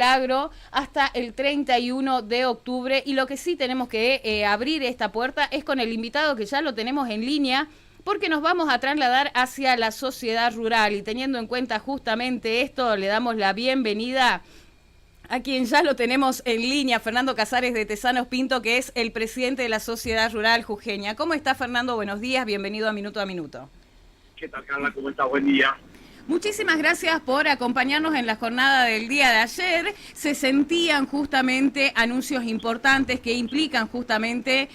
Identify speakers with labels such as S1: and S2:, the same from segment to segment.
S1: agro hasta el 31 de octubre y lo que sí tenemos que abrir esta puerta es con el invitado que ya lo tenemos en línea porque nos vamos a trasladar hacia la sociedad rural y teniendo en cuenta justamente esto le damos la bienvenida a quien ya lo tenemos en línea, Fernando Casares de Tesanos Pinto, que es el presidente de la Sociedad Rural Jujeña. ¿Cómo está, Fernando? Buenos días, bienvenido a Minuto a Minuto.
S2: ¿Qué tal, Carla? ¿Cómo estás? Buen día.
S1: Muchísimas gracias por acompañarnos en la jornada del día de ayer. Se sentían justamente anuncios importantes que implican justamente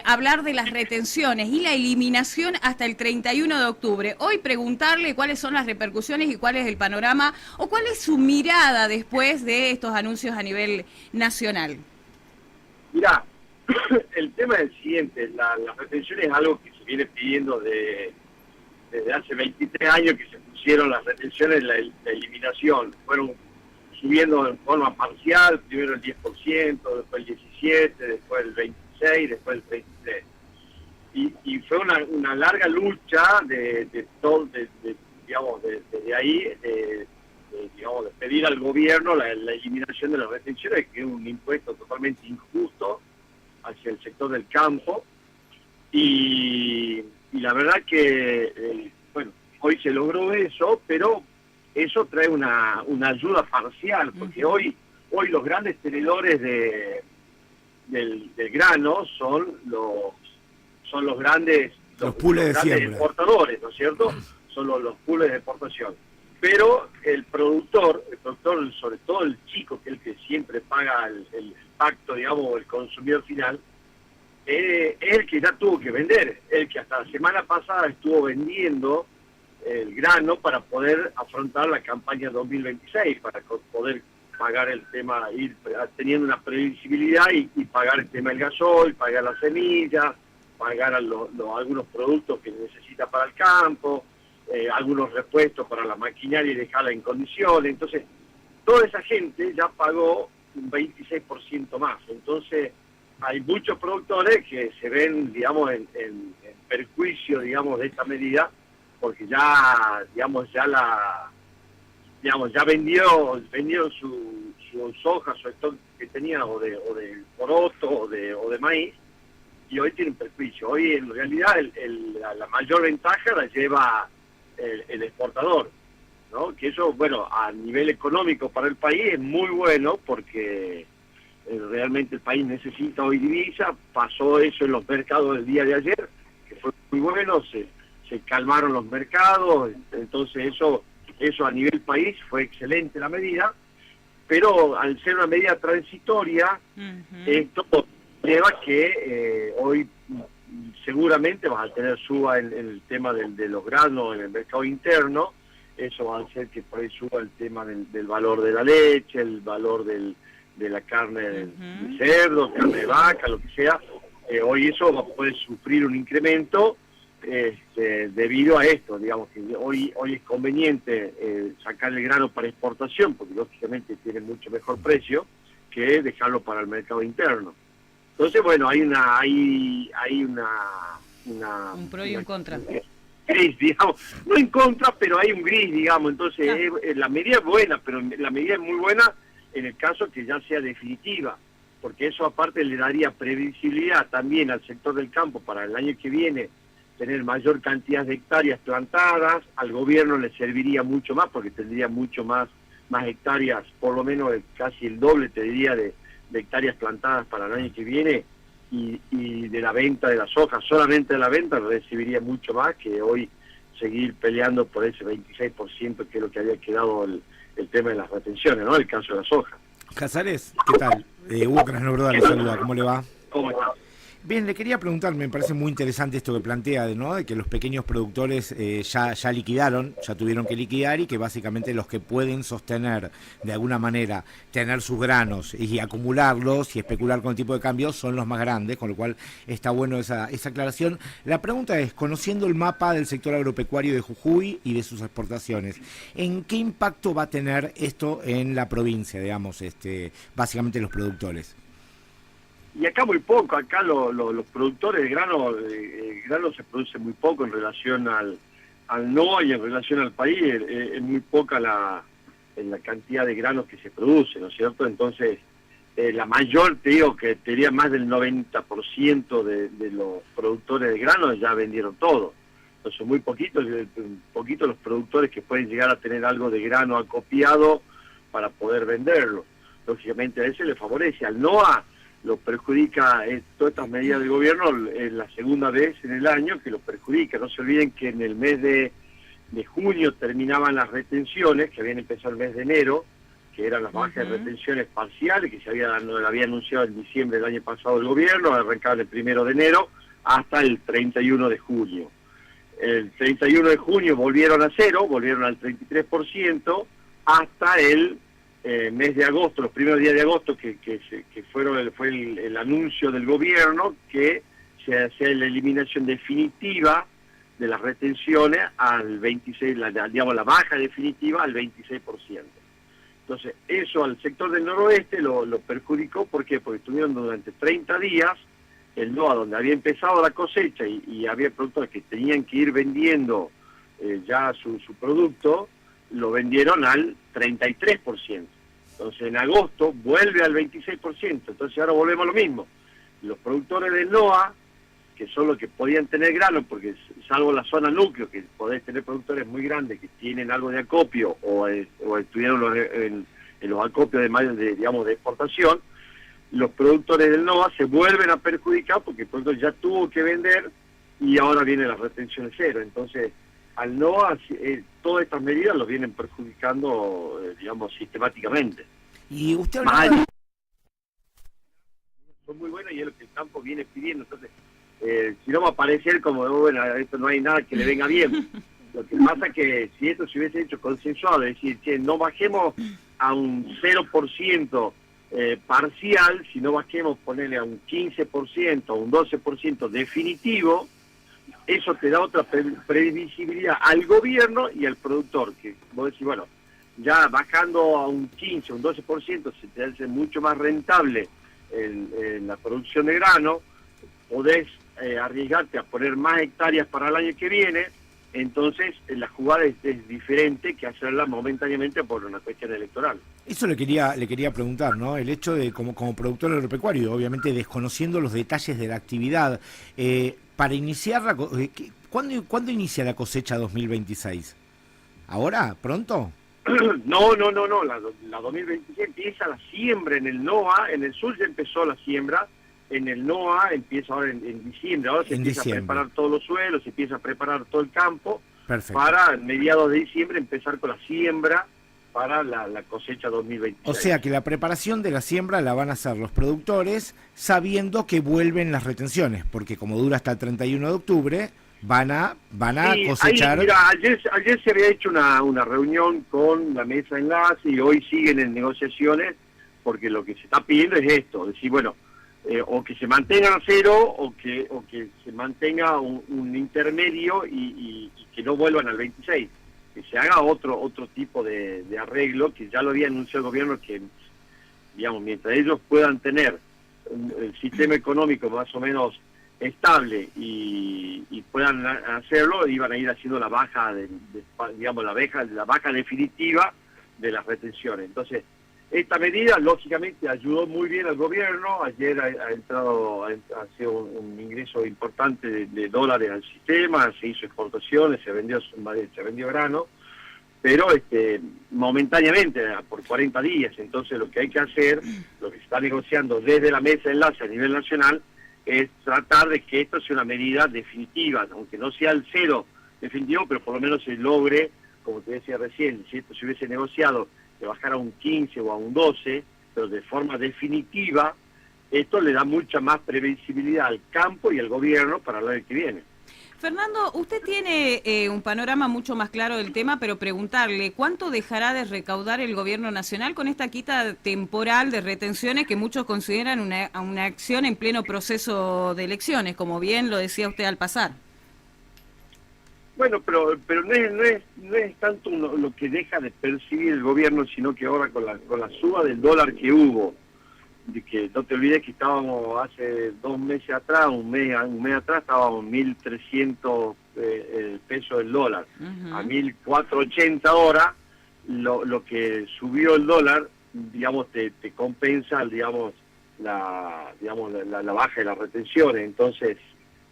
S1: hablar de las retenciones y la eliminación hasta el 31 de octubre. Hoy preguntarle cuáles son las repercusiones y cuál es el panorama o cuál es su mirada después de estos anuncios a nivel nacional.
S2: Mirá, el tema es el siguiente. La retención es algo que se viene pidiendo desde hace 23 años que se pusieron las retenciones, la eliminación. Fueron subiendo en forma parcial, primero el 10%, después el 17%, después el 26%, después el 23%. Y fue una larga lucha digamos, desde ahí, digamos, de pedir al gobierno la eliminación de las retenciones, que es un impuesto totalmente injusto hacia el sector del campo. Y la verdad que, bueno, hoy se logró eso, pero eso trae una ayuda parcial, porque hoy los grandes tenedores del grano son los grandes exportadores, ¿no es cierto? Son los pools de exportación. Pero el productor, sobre todo el chico, que es el que siempre paga el impacto, digamos, el consumidor final, es el que ya tuvo que vender, el que hasta la semana pasada estuvo vendiendo el grano para poder afrontar la campaña 2026, para poder pagar el tema, ir teniendo una previsibilidad y pagar el tema del gasoil, pagar las semillas, pagar algunos productos que necesita para el campo, algunos repuestos para la maquinaria y dejarla en condiciones. Entonces, toda esa gente ya pagó un 26% más. Entonces, hay muchos productores que se ven, digamos, en perjuicio, digamos, de esta medida, porque ya, digamos, ya vendió su soja, su stock que tenía, o de poroto, o de maíz, y hoy tienen perjuicio. Hoy, en realidad, la mayor ventaja la lleva el exportador, ¿no? Que eso, bueno, a nivel económico para el país es muy bueno, porque realmente el país necesita hoy divisa. Pasó eso en los mercados del día de ayer, que fue muy bueno, se calmaron los mercados, entonces eso a nivel país fue excelente la medida, pero al ser una medida transitoria, esto lleva que hoy seguramente vas a tener suba en el tema de los granos en el mercado interno. Eso va a hacer que por ahí suba el tema del valor de la leche, el valor de la carne de cerdo, carne de vaca, lo que sea. Hoy eso puede sufrir un incremento debido a esto, digamos, que hoy es conveniente sacar el grano para exportación, porque lógicamente tiene mucho mejor precio que dejarlo para el mercado interno. Entonces, bueno, hay
S1: un pro y un contra.
S2: Gris, digamos, no en contra, pero hay un gris, digamos. Entonces, la medida es buena, pero la medida es muy buena en el caso que ya sea definitiva, porque eso aparte le daría previsibilidad también al sector del campo para el año que viene, tener mayor cantidad de hectáreas plantadas. Al gobierno le serviría mucho más, porque tendría mucho más hectáreas, por lo menos casi el doble, te diría, de hectáreas plantadas para el año que viene, y de la venta de la soja, solamente de la venta recibiría mucho más que hoy seguir peleando por ese 26%, que es lo que había quedado el tema de las retenciones, ¿no? El caso de la soja.
S3: Casares, ¿qué tal? Hugo Krasnobroda le saluda, ¿cómo le va?
S2: ¿Cómo está?
S3: Bien, le quería preguntar, me parece muy interesante esto que plantea, ¿no? De que los pequeños productores ya liquidaron, ya tuvieron que liquidar, y que básicamente los que pueden sostener de alguna manera, tener sus granos y acumularlos y especular con el tipo de cambio son los más grandes, con lo cual está bueno esa aclaración. La pregunta es, conociendo el mapa del sector agropecuario de Jujuy y de sus exportaciones, ¿en qué impacto va a tener esto en la provincia, digamos, básicamente los productores?
S2: Y acá muy poco, acá los productores de grano, el grano se produce muy poco en relación al NOA y en relación al país. Es muy poca en la cantidad de granos que se produce, ¿no es cierto? Entonces, la mayor, te digo que tenía más del 90% de los productores de granos ya vendieron todo. Entonces, muy poquitos los productores que pueden llegar a tener algo de grano acopiado para poder venderlo. Lógicamente a ese le favorece. Al NOA lo perjudica, todas estas medidas del gobierno, es la segunda vez en el año que lo perjudica. No se olviden que en el mes de junio terminaban las retenciones, que habían empezado el mes de enero, que eran las bajas de retenciones parciales, que lo había anunciado en diciembre del año pasado el gobierno, arrancaban el 1 de enero hasta el 31 de junio. El 31 de junio volvieron a cero, volvieron al 33%, hasta el mes de agosto, los primeros días de agosto, que fue el anuncio del gobierno que se hace la eliminación definitiva de las retenciones al 26, digamos la baja definitiva al 26%. Entonces, eso al sector del noroeste lo perjudicó. ¿Por qué? Porque estuvieron durante 30 días el NOA, donde había empezado la cosecha y había productores que tenían que ir vendiendo ya su producto, lo vendieron al 33%. Entonces, en agosto vuelve al 26%. Entonces, ahora volvemos a lo mismo. Los productores del NOA, que son los que podían tener grano, porque salvo la zona núcleo, que podés tener productores muy grandes que tienen algo de acopio o estuvieron en los acopios digamos, de exportación, los productores del NOA se vuelven a perjudicar porque el productor ya tuvo que vender y ahora viene la retención cero. Entonces, al NOA, todas estas medidas los vienen perjudicando, digamos, sistemáticamente.
S3: Y usted
S2: son muy buenas y es lo que el campo viene pidiendo. Entonces, si no va a parecer como, bueno, esto no hay nada que le venga bien. Lo que pasa es que si esto se hubiese hecho consensuado, es decir, que no bajemos a un 0% parcial, sino bajemos, ponerle a un 15%, a un 12% definitivo, eso te da otra previsibilidad al gobierno y al productor, que vos decís, bueno, ya bajando a un 15, un 12%, se te hace mucho más rentable en la producción de grano, podés arriesgarte a poner más hectáreas para el año que viene. Entonces la jugada es diferente que hacerla momentáneamente por una cuestión electoral.
S3: Eso le quería preguntar, ¿no? El hecho de, como productor agropecuario, obviamente desconociendo los detalles de la actividad, para iniciar ¿cuándo inicia la cosecha 2026? ¿Ahora? ¿Pronto?
S2: No, la 2026 empieza la siembra en el NOA, en el sur ya empezó la siembra, en el NOA empieza ahora en diciembre, ahora se empieza a preparar todos los suelos, se empieza a preparar todo el campo. Perfecto. Para mediados de diciembre empezar con la siembra para la cosecha 2026.
S3: O sea que la preparación de la siembra la van a hacer los productores sabiendo que vuelven las retenciones, porque como dura hasta el 31 de octubre, van a cosechar.
S2: Ahí, mira, ayer se había hecho una reunión con la mesa de enlace y hoy siguen en negociaciones, porque lo que se está pidiendo es esto, decir, bueno, o que se mantenga a cero o que se mantenga un intermedio y que no vuelvan al 26, que se haga otro tipo de arreglo, que ya lo había anunciado el gobierno, que digamos, mientras ellos puedan tener el sistema económico más o menos estable y puedan hacerlo, iban a ir haciendo la baja digamos la baja definitiva de las retenciones. Entonces, esta medida lógicamente ayudó muy bien al gobierno. Ayer ha sido un ingreso importante de dólares al sistema, se hizo exportaciones, se vendió grano, pero momentáneamente, por 40 días. Entonces lo que hay que hacer, lo que se está negociando desde la mesa de enlace a nivel nacional, es tratar de que esto sea una medida definitiva, aunque no sea el cero definitivo, pero por lo menos se logre, como te decía recién, si esto se hubiese negociado, de bajar a un 15 o a un 12, pero de forma definitiva, esto le da mucha más previsibilidad al campo y al gobierno para el año que viene.
S1: Fernando, usted tiene un panorama mucho más claro del tema, pero preguntarle, ¿cuánto dejará de recaudar el gobierno nacional con esta quita temporal de retenciones que muchos consideran una acción en pleno proceso de elecciones, como bien lo decía usted al pasar?
S2: Bueno, pero no es tanto lo que deja de percibir el gobierno, sino que ahora con la suba del dólar que hubo, de que no te olvides que estábamos hace 2 meses atrás, un mes atrás, estábamos 1.300 pesos el dólar, a 1.480 ahora, lo que subió el dólar, digamos, te compensa, digamos, la baja de las retenciones. Entonces,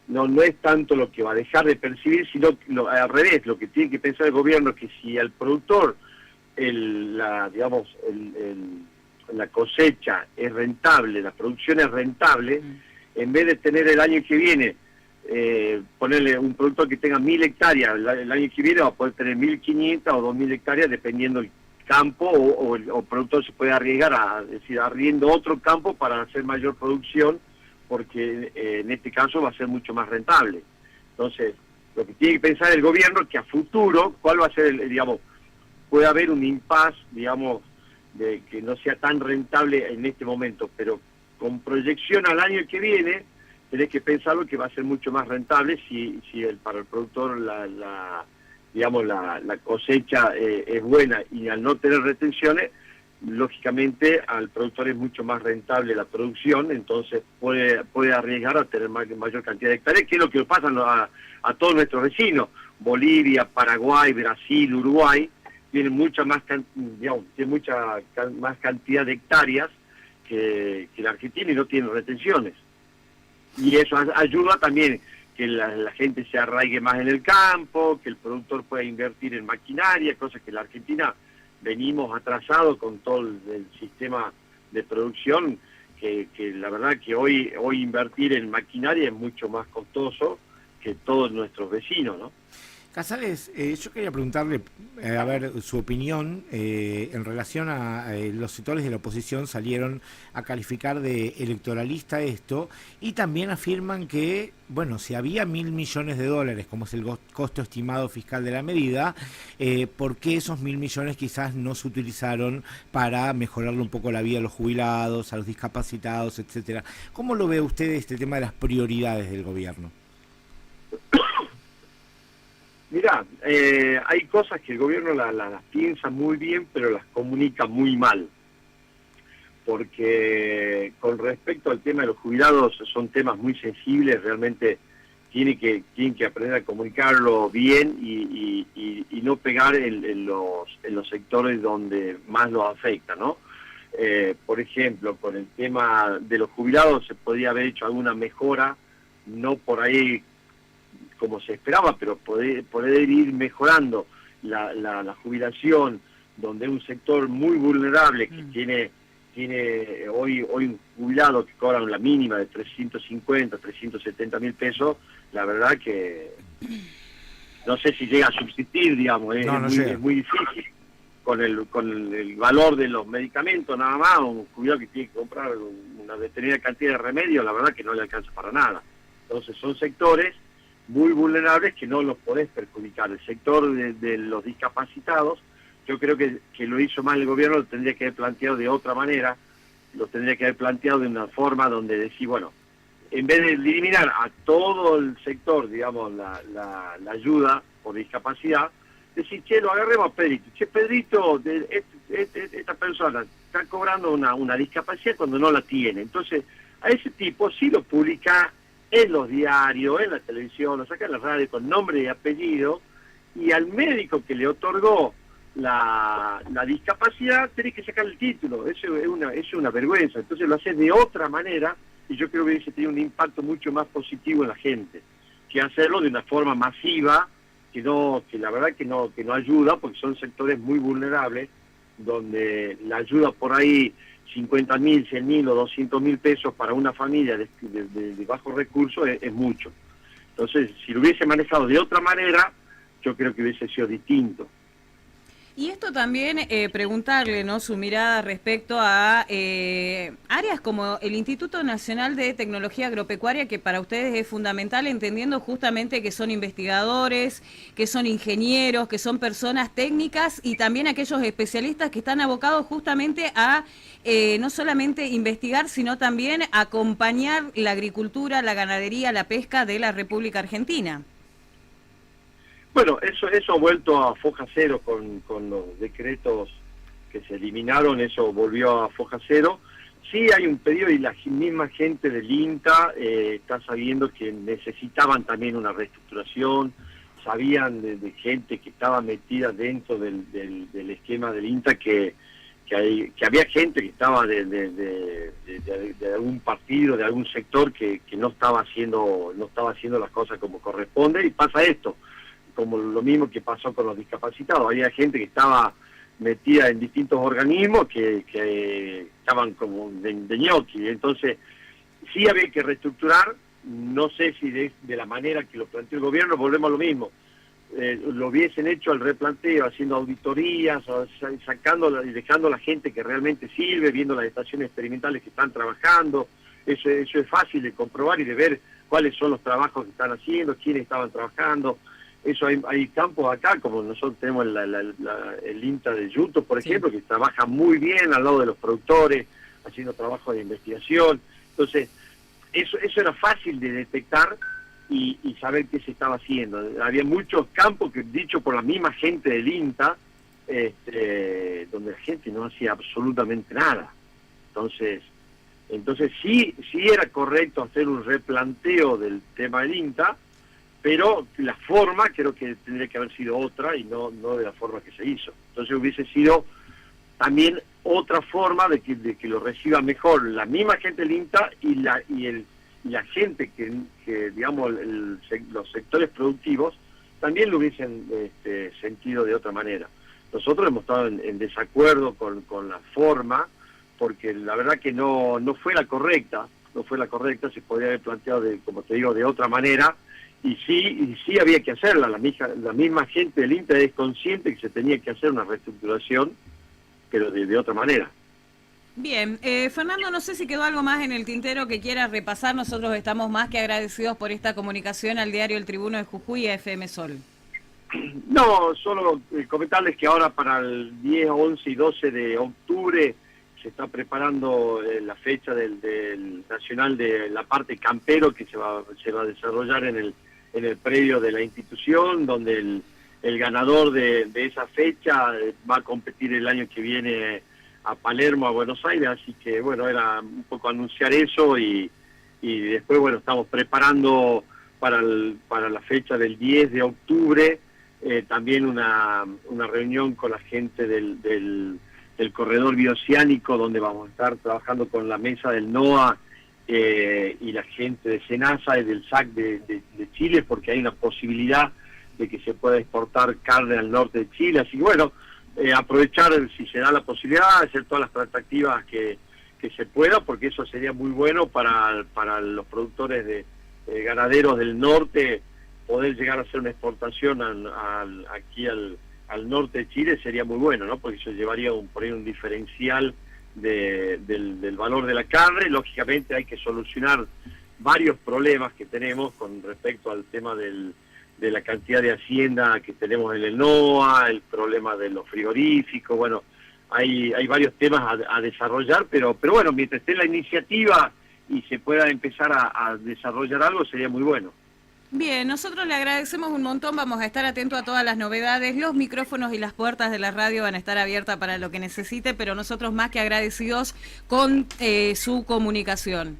S2: no es tanto lo que va a dejar de percibir, sino al revés. Lo que tiene que pensar el gobierno es que si al productor la cosecha es rentable, la producción es rentable, en vez de tener el año que viene, ponerle un productor que tenga 1.000 hectáreas, el año que viene va a poder tener 1.500 o 2.000 hectáreas, dependiendo del campo, o el productor se puede arriesgar arriendo otro campo para hacer mayor producción, porque en este caso va a ser mucho más rentable. Entonces, lo que tiene que pensar el gobierno es que a futuro, ¿cuál va a ser digamos, puede haber un impasse, digamos, de que no sea tan rentable en este momento, pero con proyección al año que viene, tenés que pensarlo que va a ser mucho más rentable si para el productor la cosecha es buena, y al no tener retenciones, lógicamente al productor es mucho más rentable la producción, entonces puede arriesgar a tener mayor cantidad de hectáreas, que es lo que pasa a todos nuestros vecinos. Bolivia, Paraguay, Brasil, Uruguay tienen mucha más cantidad de hectáreas que la Argentina, y no tienen retenciones. Y eso ayuda también que la gente se arraigue más en el campo, que el productor pueda invertir en maquinaria, cosas que la Argentina venimos atrasados con todo el sistema de producción, que la verdad que hoy invertir en maquinaria es mucho más costoso que todos nuestros vecinos, ¿no?
S3: Casales, yo quería preguntarle, a ver, su opinión en relación a los sectores de la oposición salieron a calificar de electoralista esto, y también afirman que, bueno, si había $1.000 millones, como es el costo estimado fiscal de la medida, ¿por qué esos 1.000 millones quizás no se utilizaron para mejorarle un poco la vida a los jubilados, a los discapacitados, etcétera? ¿Cómo lo ve usted este tema de las prioridades del gobierno?
S2: Mirá, hay cosas que el gobierno las piensa muy bien, pero las comunica muy mal. Porque con respecto al tema de los jubilados, son temas muy sensibles, realmente tienen que aprender a comunicarlo bien y no pegar en los sectores donde más los afecta, ¿no? Por ejemplo, con el tema de los jubilados se podría haber hecho alguna mejora, no por ahí como se esperaba, pero poder ir mejorando la jubilación, donde un sector muy vulnerable que tiene hoy un jubilado que cobra la mínima de 350, 370 mil pesos, la verdad que no sé si llega a subsistir, digamos, es muy difícil. Con el valor de los medicamentos nada más, un jubilado que tiene que comprar una determinada cantidad de remedios, la verdad que no le alcanza para nada. Entonces son sectores muy vulnerables que no los podés perjudicar. El sector de los discapacitados, yo creo que lo hizo mal el gobierno, lo tendría que haber planteado de otra manera, lo tendría que haber planteado de una forma donde decir, bueno, en vez de eliminar a todo el sector, digamos, la ayuda por discapacidad, decir, che, lo agarremos a Pedrito. Che, Pedrito, esta persona está cobrando una discapacidad cuando no la tiene. Entonces, a ese tipo sí lo publica en los diarios, en la televisión, lo saca en la radio con nombre y apellido, y al médico que le otorgó la discapacidad tenés que sacar el título. Eso es una vergüenza. Entonces lo haces de otra manera, y yo creo que hubiese tenido un impacto mucho más positivo en la gente, que hacerlo de una forma masiva, que la verdad que no ayuda, porque son sectores muy vulnerables, donde la ayuda por ahí 50.000, 100.000 o 200.000 pesos para una familia de bajos recursos es mucho. Entonces, si lo hubiese manejado de otra manera, yo creo que hubiese sido distinto.
S1: Y esto también preguntarle, ¿no?, su mirada respecto a áreas como el Instituto Nacional de Tecnología Agropecuaria, que para ustedes es fundamental, entendiendo justamente que son investigadores, que son ingenieros, que son personas técnicas, y también aquellos especialistas que están abocados justamente a no solamente investigar, sino también acompañar la agricultura, la ganadería, la pesca de la República Argentina.
S2: Bueno, eso ha vuelto a foja cero con los decretos que se eliminaron, eso volvió a foja cero. Sí hay un pedido, y la misma gente del INTA está sabiendo que necesitaban también una reestructuración, sabían de gente que estaba metida dentro del esquema del INTA, que había gente que estaba de algún partido, de algún sector que no estaba haciendo las cosas como corresponde, y pasa esto, como lo mismo que pasó con los discapacitados. Había gente que estaba metida en distintos organismos que estaban como de ñoqui. Entonces sí había que reestructurar. No sé si de la manera que lo planteó el gobierno, volvemos a lo mismo. Lo hubiesen hecho al replanteo, haciendo auditorías, sacando y dejando a la gente que realmente sirve, viendo las estaciones experimentales que están trabajando. Eso es fácil de comprobar y de ver cuáles son los trabajos que están haciendo, quiénes estaban trabajando. Eso hay campos acá, como nosotros tenemos el INTA de Yuto, por ejemplo, que trabaja muy bien al lado de los productores, haciendo trabajo de investigación. Entonces, eso era fácil de detectar y saber qué se estaba haciendo. Había muchos campos que, dicho por la misma gente del INTA, donde la gente no hacía absolutamente nada. Entonces sí era correcto hacer un replanteo del tema del INTA, pero la forma creo que tendría que haber sido otra y no de la forma que se hizo. Entonces hubiese sido también otra forma de que lo reciba mejor la misma gente del INTA y la gente que digamos, los sectores productivos también lo hubiesen sentido de otra manera. Nosotros hemos estado en desacuerdo con la forma, porque la verdad que no fue la correcta, se podría haber planteado, como te digo, de otra manera, y sí había que hacerla. La misma gente del INTA es consciente que se tenía que hacer una reestructuración, pero de otra manera.
S1: Bien, Fernando, no sé si quedó algo más en el tintero que quieras repasar. Nosotros estamos más que agradecidos por esta comunicación al diario El Tribuno de Jujuy y a FM Sol.
S2: No, solo comentarles que ahora para el 10, 11 y 12 de octubre se está preparando la fecha del Nacional de la parte campero, que se va a desarrollar en el predio de la institución, donde el ganador de esa fecha va a competir el año que viene a Palermo, a Buenos Aires. Así que bueno, era un poco anunciar eso y después bueno, estamos preparando para la fecha del 10 de octubre también una reunión con la gente del corredor bioceánico, donde vamos a estar trabajando con la mesa del NOA y la gente de SENASA y del SAC de Chile, porque hay una posibilidad de que se pueda exportar carne al norte de Chile. Así que bueno, aprovechar, si se da la posibilidad, hacer todas las tratativas que se pueda, porque eso sería muy bueno para los productores de ganaderos del norte. Poder llegar a hacer una exportación aquí al norte de Chile sería muy bueno, ¿no? Porque eso llevaría por ahí un diferencial del valor de la carne. Lógicamente hay que solucionar varios problemas que tenemos con respecto al tema de la cantidad de hacienda que tenemos en el NOA, el problema de los frigoríficos. Bueno, hay varios temas a desarrollar, pero bueno, mientras esté la iniciativa y se pueda empezar a desarrollar algo, sería muy bueno.
S1: Bien, nosotros le agradecemos un montón, vamos a estar atentos a todas las novedades, los micrófonos y las puertas de la radio van a estar abiertas para lo que necesite, pero nosotros más que agradecidos con su comunicación.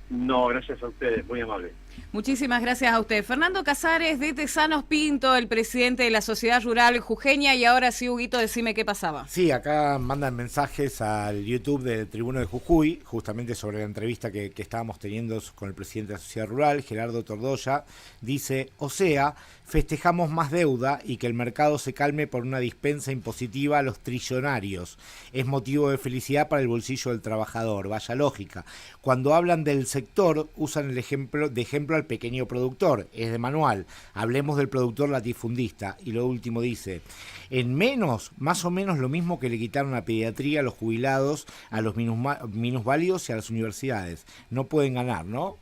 S2: No, gracias a ustedes, muy amable.
S1: Muchísimas gracias a usted. Fernando Casares de Tesanos Pinto, el presidente de la Sociedad Rural Jujeña, y ahora sí, Huguito, decime qué pasaba.
S3: Sí, acá mandan mensajes al YouTube del Tribuno de Jujuy, justamente sobre la entrevista que estábamos teniendo con el presidente de la Sociedad Rural, Gerardo Tordoya. Dice, o sea, festejamos más deuda y que el mercado se calme por una dispensa impositiva a los trillonarios. Es motivo de felicidad para el bolsillo del trabajador, vaya lógica. Cuando hablan del sector, usan de ejemplo al pequeño productor, es de manual. Hablemos del productor latifundista. Y lo último dice, en menos, más o menos lo mismo que le quitaron a pediatría, a los jubilados, a los minusválidos y a las universidades. No pueden ganar, ¿no?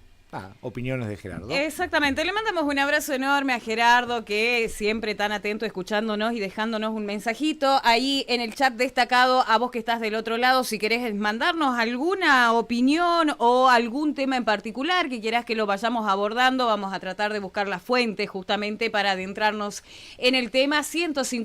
S3: Opiniones de Gerardo.
S1: Exactamente, le mandamos un abrazo enorme a Gerardo, que siempre tan atento escuchándonos y dejándonos un mensajito ahí en el chat destacado. A vos que estás del otro lado, si querés mandarnos alguna opinión o algún tema en particular que quieras que lo vayamos abordando, vamos a tratar de buscar la fuente justamente para adentrarnos en el tema. 150